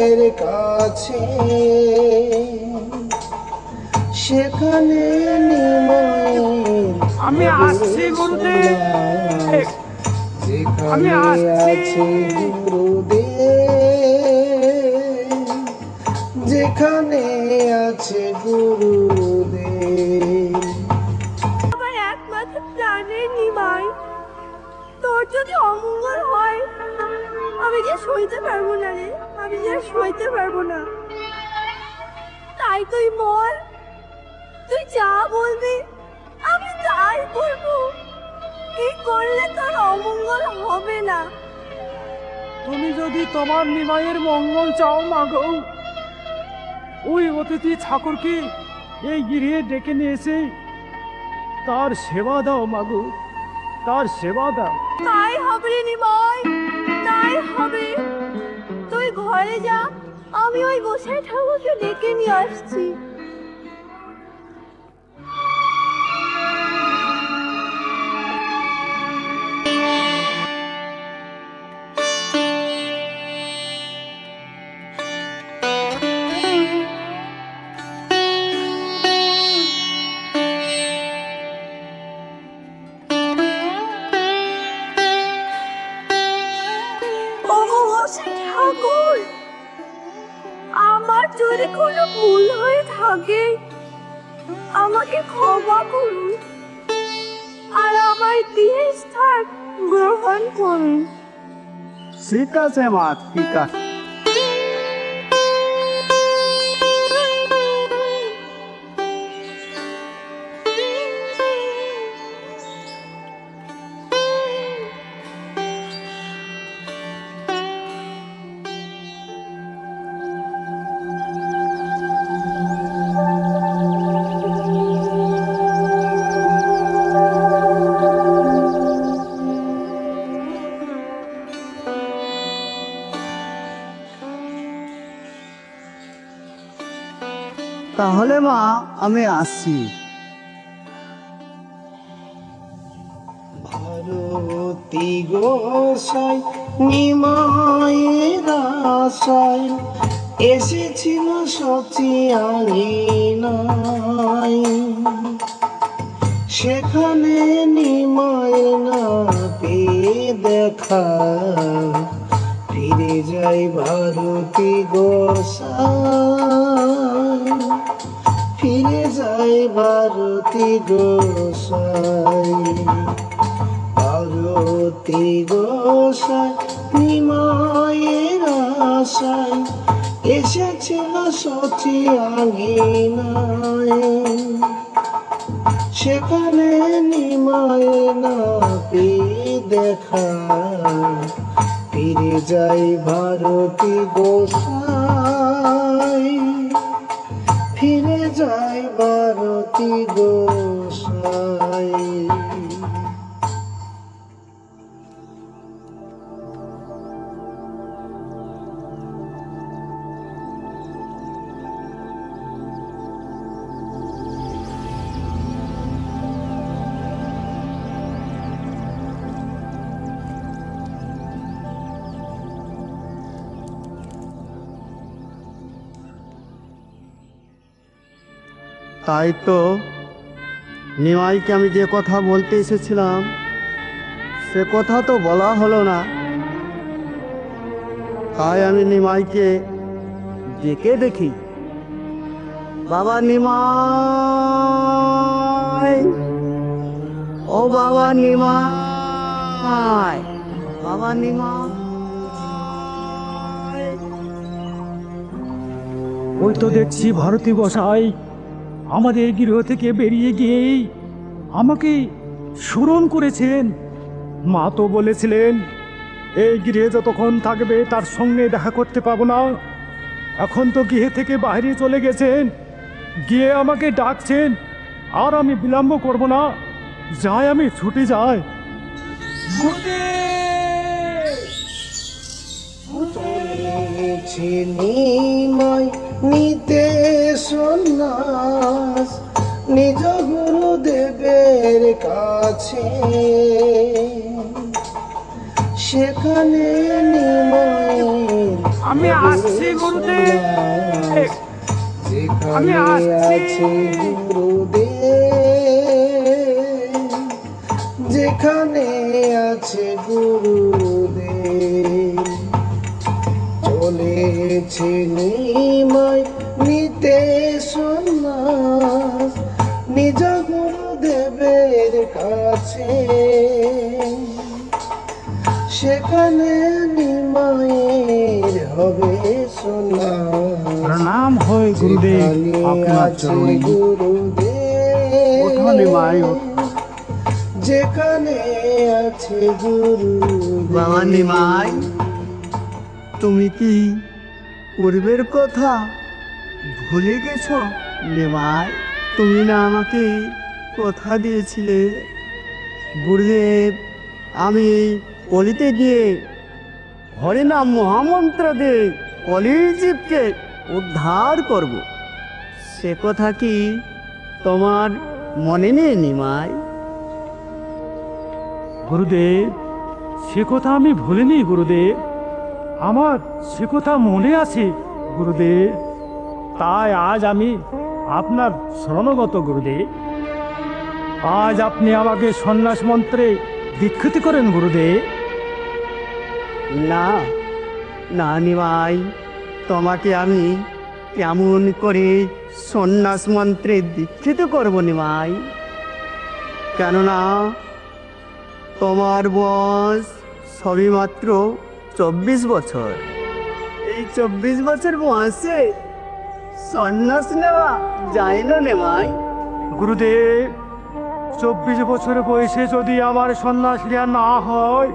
গুরুদেবের কাছে, সেখানে নিমাইয়ের আমি আসছি গুরুদেব, যেখানে আছে গুরুদেব, যেখানে আছে গুরুদেব। আমার একমাত্র প্রাণের নিমাই, তোর যদি অমঙ্গল হয় আমি যে সইতে পারবো না রে, আমি যে সইতে পারবো না। তাই তুই মর, তুই যা বলবি আমি তাই করবো। এই করলে তোর অমঙ্গল হবে না। তুমি যদি তোমার নিমাইয়ের মঙ্গল চাও মাগো, ওই অতিথি ঠাকুরকে এই গৃহে ডেকে নিয়ে এসে তার সেবা দাও মাগো, তার সেবা দাও। তাই হবে রে নিমাই, তাই হবে। তুই ঘরে যা, আমি ওই গোসাই ঠাকুরকে ডেকে নিয়ে আসছি। ঠাকুর, আমার যদি কোনো ভুল হয়ে থাকে আমাকে ক্ষমা করুন আর আমার দেহস্থান গ্রহণ করুন। ঠিক আছে মা, ঠিক আছে। তাহলে মা আমি আসছি। ভারতী গোসাই নিমাইয়ের আশায় এসেছিল সচি আঙিনায়, সেখানে নিমাই না পেয়ে দেখা ফিরে যাই ভারতী গোসাই, ফিরে যাই ভারতী গোসাই। ভারতী গোসাই নিমাইয়ের আশায় এসেছিল সচি আঙিনায়, সেখানে নিমাই না পেয়ে দেখা ফিরে যাই ভারতী গোসাই, ফিরে যাই ভারতী গোসাই। তাই তো নিমাইকে আমি যে কথা বলতে এসেছিলাম সে কথা তো বলা হলো না, তাই আমি নিমাইকে ডেকে দেখি। বাবা নিমাই, ও বাবা নিমাই, বাবা নিমাই। ওই তো দেখছি ভারতী গোসাই আমাদের গৃহ থেকে বেরিয়ে গিয়েই আমাকে স্মরণ করেছেন। মা তো বলেছিলেন এই গৃহে যতক্ষণ থাকবে তার সঙ্গে দেখা করতে পাবো না। এখন তো গৃহে থেকে বাইরে চলে গেছেন, গিয়ে আমাকে ডাকছেন, আর আমি বিলম্ব করব না, যাই আমি ছুটে যাই। নিমাই নিতে সন্ন্যাস নিজ গুরুদেবের কাছে, সেখানে নিমাই আমি আসছি গুরুদেব। আমি যেখানে আসছি। আছে গুরুদেব, যেখানে আছে গুরুদেব, চলেছে নিমাই নিতে সন্ন্যাস নিজ গুরুদেবের কাছে। সেখানে নিমাইয়ের হবে সন্ন্যাস। প্রণাম হয় গুরুদেব আপনার চরণে। ওঠো নিমাই, ওঠো। যেখানে আছে গুরু বাবা নিমাই, তুমি কি পূর্বের কথা ভুলে গেছো? নিমাই, তুমি না আমাকে কথা দিয়েছিলে, গুরুদেব আমি কলিতে গিয়ে হরিনাম মহামন্ত্র দিয়ে কলির জীবকে উদ্ধার করব। সে কথা কি তোমার মনে নেই নিমাই? গুরুদেব, সে কথা আমি ভুলিনি গুরুদেব, আমার সে কথা মনে আছে গুরুদেব। তাই আজ আমি আপনার শরণগত গুরুদেব। আজ আপনি আমাকে সন্ন্যাস মন্ত্রে দীক্ষিত করেন গুরুদেব। না না নিমাই, তোমাকে আমি কেমন করে সন্ন্যাস মন্ত্রে দীক্ষিত করব নিমাই? কেননা তোমার বয়স সবেমাত্র 24 বছর। এই 24 বছর বয়সে সন্ন্যাস নেওয়া যায় না নিমাই। গুরুদেব, 24 বছর বয়সে যদি আমার সন্ন্যাস নেওয়া না হয়,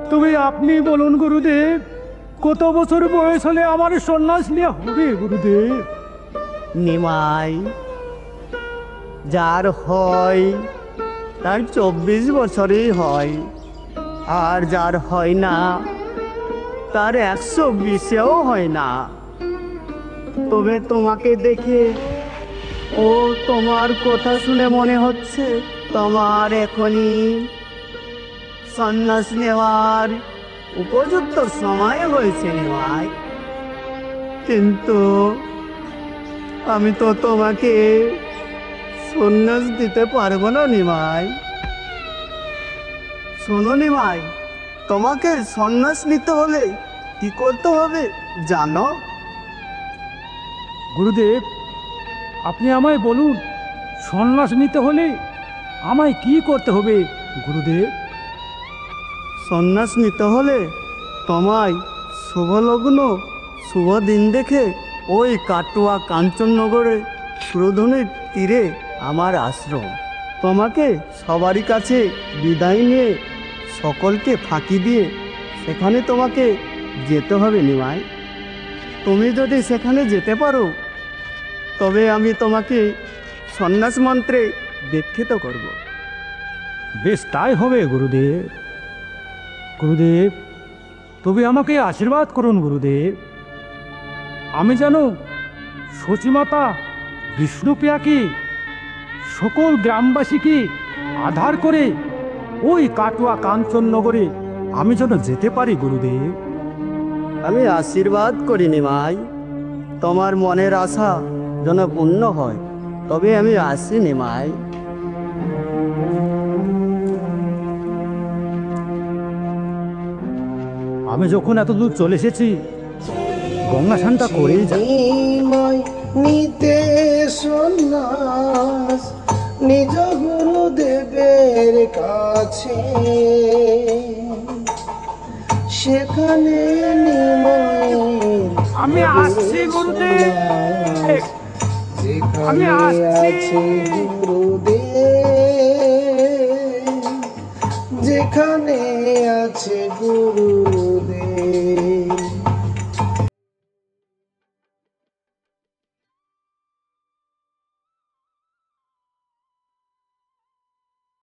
তবে আপনি বলুন গুরুদেব, কত বছর বয়স হলে আমার সন্ন্যাস নেওয়া হবে গুরুদেব? নিমাই, যার হয় তার 24 বছরই হয়, আর যার হয় না তার 120-এও হয় না। তবে তোমাকে দেখে ও তোমার কথা শুনে মনে হচ্ছে তোমার এখনই সন্ন্যাস নেওয়ার উপযুক্ত সময় হয়েছে নিমাই। কিন্তু আমি তো তোমাকে সন্ন্যাস দিতে পারবো না নিমাই। শোনো নিমাই, তোমাকে সন্ন্যাস নিতে হলে কি করতে হবে জানো? গুরুদেব, আপনি আমায় বলুন, সন্ন্যাস নিতে হলে আমায় কি করতে হবে গুরুদেব? সন্ন্যাস নিতে হলে তোমায় শুভ লগ্ন শুভ দিন দেখে ওই কাটুয়া কাঞ্চননগরে সুরধনের তীরে আমার আশ্রম। তোমাকে সবারই কাছে বিদায় নিয়ে সকলকে ফাঁকি দিয়ে সেখানে তোমাকে যেতে হবে নিমাই। তুমি যদি সেখানে যেতে পারো তবে আমি তোমাকে সন্ন্যাস মন্ত্রে দীক্ষিত করব। বেশ, তাই হবে গুরুদেব। গুরুদেব, তবে আমাকে আশীর্বাদ করুন গুরুদেব। আমি যেন সচিমাতা বিষ্ণুপ্রিয়াকে সকল গ্রামবাসীকে আধার করে ওই কাটুয়া কাঞ্চননগরে আমি যেন যেতে পারি গুরুদেব। আমি আশীর্বাদ করি নিমাই, তোমার মনের আশা যেন পূর্ণ হয়। তবে আমি আসি নিমাই। আমি যখন এতদূর চলে এসেছি, গঙ্গা স্নানটা করেই যাই। নিমাই নিতে সন্ন্যাস নিজ গুরুদেবের কাছে। সেখানে নিমাইয়ের আমি আসছি গুরুদেব। আমি যেখানে আসছি। আছে গুরুদেব, যেখানে আছে গুরু